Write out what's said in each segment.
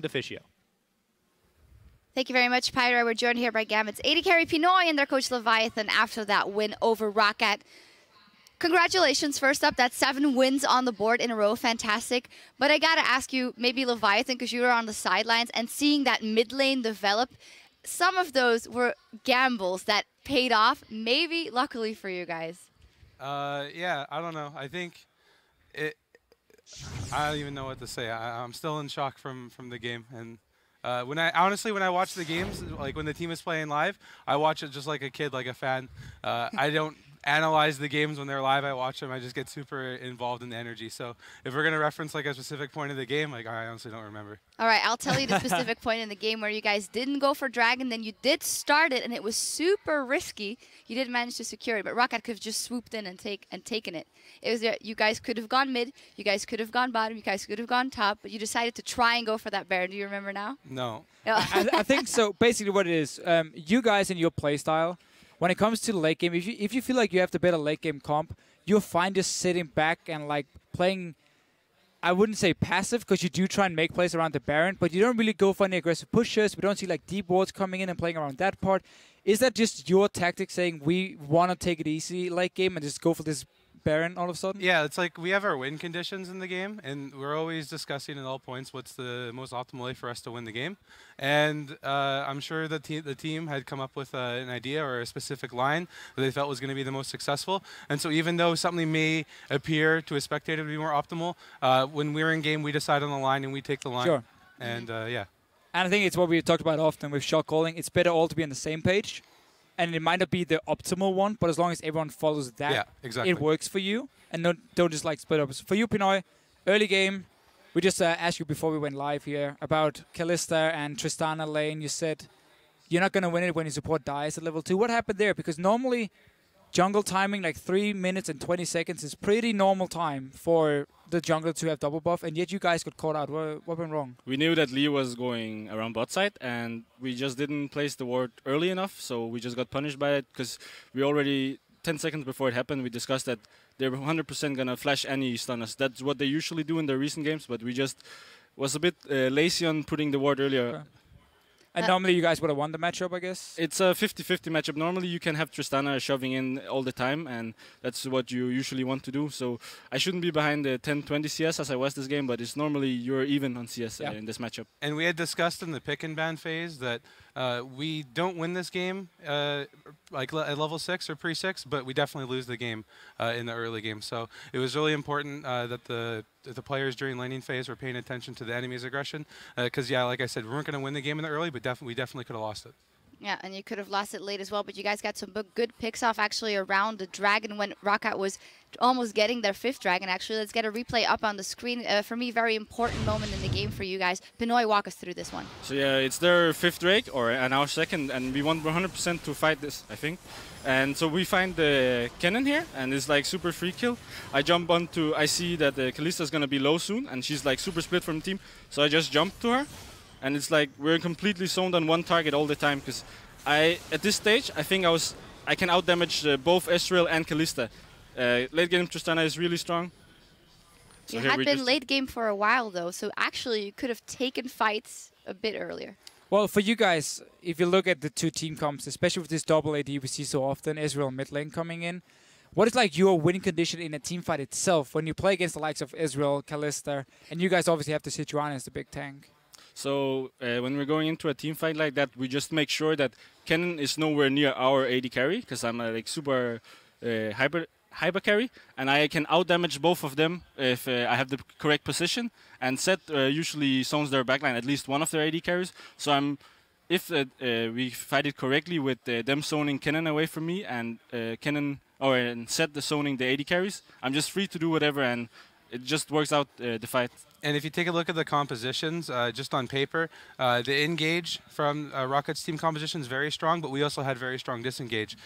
officio. Thank you very much, Pyro. We're joined here by Gambit's AD carry Pinoy and their coach Leviathan after that win over ROCCAT. Congratulations, first up. That's 7 wins on the board in a row. Fantastic. But I got to ask you, maybe Leviathan, because you were on the sidelines, and seeing that mid lane develop, some of those were gambles that paid off, maybe luckily for you guys. Yeah, I don't know. I think I don't even know what to say. I'm still in shock from the game. And when I watch the games, like when the team is playing live, I watch it just like a kid, like a fan. I don't analyze the games when they're live. I watch them. I just get super involved in the energy. So if we're gonna reference like a specific point of the game, like I honestly don't remember. All right, I'll tell you the specific point in the game where you guys didn't go for Dragon, then you did start it, and it was super risky. You didn't manage to secure it, but ROCCAT could have just swooped in and taken it. It was you guys could have gone mid, you guys could have gone bottom, you guys could have gone top, but you decided to try and go for that Baron. Do you remember now? No. I think so. Basically, what it is, you guys in your playstyle, when it comes to the late game, if you feel like you have the better late game comp, you'll find just sitting back and like playing. I wouldn't say passive, because you do try and make plays around the Baron, but you don't really go for any aggressive pushes. We don't see like deep wards coming in and playing around that part. Is that just your tactic saying we want to take it easy late game and just go for this Baron all of a sudden? Yeah, it's like we have our win conditions in the game, and we're always discussing at all points what's the most optimal way for us to win the game. And I'm sure the team had come up with an idea or a specific line that they felt was going to be the most successful. And so even though something may appear to a spectator to be more optimal, when we're in game, we decide on the line and we take the line. Sure. And yeah. And I think it's what we talked about often with shot calling. It's better all to be on the same page. And it might not be the optimal one, but as long as everyone follows that, yeah, exactly. It works for you. And don't just like split up. So for you, Pinoy, early game, we just asked you before we went live here about Kalista and Tristana lane. You said you're not going to win it when your support dies at level 2. What happened there? Because normally jungle timing, like 3 minutes and 20 seconds, is pretty normal time for the jungler to have double buff, and yet you guys got caught out. What went wrong? We knew that Lee was going around bot side, and we just didn't place the ward early enough, so we just got punished by it, because we already, 10 seconds before it happened, we discussed that they're 100% going to flash any stun us. That's what they usually do in their recent games, but we just was a bit lazy on putting the ward earlier. Okay. And normally you guys would have won the matchup, I guess? It's a 50-50 matchup. Normally you can have Tristana shoving in all the time, and that's what you usually want to do. So I shouldn't be behind the 10-20 CS as I was this game, but it's normally you're even on CS in this matchup. And we had discussed in the pick and ban phase that we don't win this game like at level 6 or pre-6, but we definitely lose the game in the early game. So it was really important that the players during laning phase were paying attention to the enemy's aggression, because yeah, like I said, we weren't going to win the game in the early, but we definitely could have lost it. Yeah, and you could have lost it late as well, but you guys got some good picks off actually around the dragon when ROCCAT was almost getting their 5th dragon. Actually, let's get a replay up on the screen. For me, very important moment in the game for you guys. Pinoy, walk us through this one. So yeah, it's their 5th drake, and our 2nd, and we want 100% to fight this, I think. And so we find the cannon here, and it's like super free kill. I jump onto, I see that Kalista is going to be low soon, and she's like super split from the team. So I just jump to her. And it's like we're completely zoned on one target all the time, because at this stage I think I can outdamage both Ezreal and Kalista. Late game Tristana is really strong. So you had been late game for a while though, so actually you could have taken fights a bit earlier. Well, for you guys, if you look at the 2 team comps, especially with this double AD we see so often, Ezreal mid lane coming in, what is like your winning condition in a team fight itself when you play against the likes of Ezreal, Kalista, and you guys obviously have the Sejuani as the big tank? So when we're going into a team fight like that, we just make sure that Kennen is nowhere near our AD carry, because I'm like super hyper carry, and I can outdamage both of them if I have the correct position. And Set usually zones their backline, at least one of their AD carries. So if we fight it correctly with them zoning Kennen away from me and and Set the zoning the AD carries, I'm just free to do whatever, and it just works out the fight. And if you take a look at the compositions, just on paper, the engage from ROCCAT's team composition is very strong, but we also had very strong disengage.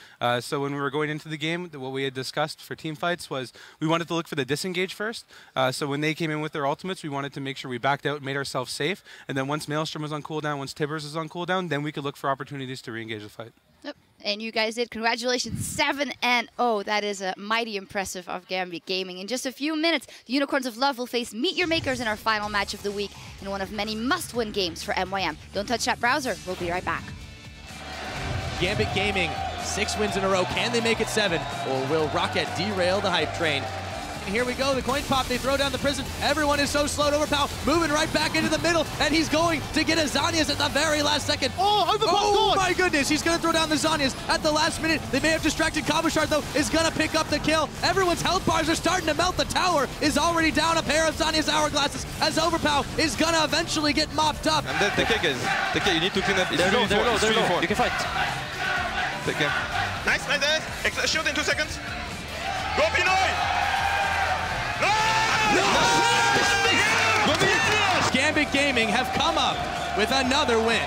So when we were going into the game, what we had discussed for team fights was we wanted to look for the disengage first. So when they came in with their ultimates, we wanted to make sure we backed out, made ourselves safe, and then once Maelstrom was on cooldown, once Tibbers was on cooldown, then we could look for opportunities to re-engage the fight. Yep. and you guys did. Congratulations, 7-0. That is mighty impressive of Gambit Gaming. In just a few minutes, the Unicorns of Love will face Meet Your Makers in our final match of the week in one of many must-win games for MYM. Don't touch that browser. We'll be right back. Gambit Gaming, 6 wins in a row. Can they make it 7, or will ROCCAT derail the hype train? And here we go, the coin pop, they throw down the prison. Everyone is so slowed over. Pau moving right back into the middle, and he's going to get a Zhonya's at the very last second. Oh, oh my goodness, he's going to throw down the Zhonya's at the last minute. They may have distracted. Kabushard, though, is going to pick up the kill. Everyone's health bars are starting to melt. The tower is already down. A pair of Zhonya's hourglasses as Overpow is going to eventually get mopped up. And then TK, guys. TK, you need to clean up. They're low, they're low. You can fight. TK. Nice, nice. Shield in 2 seconds. Go, Pinoy! Gambit Gaming have come up with another win.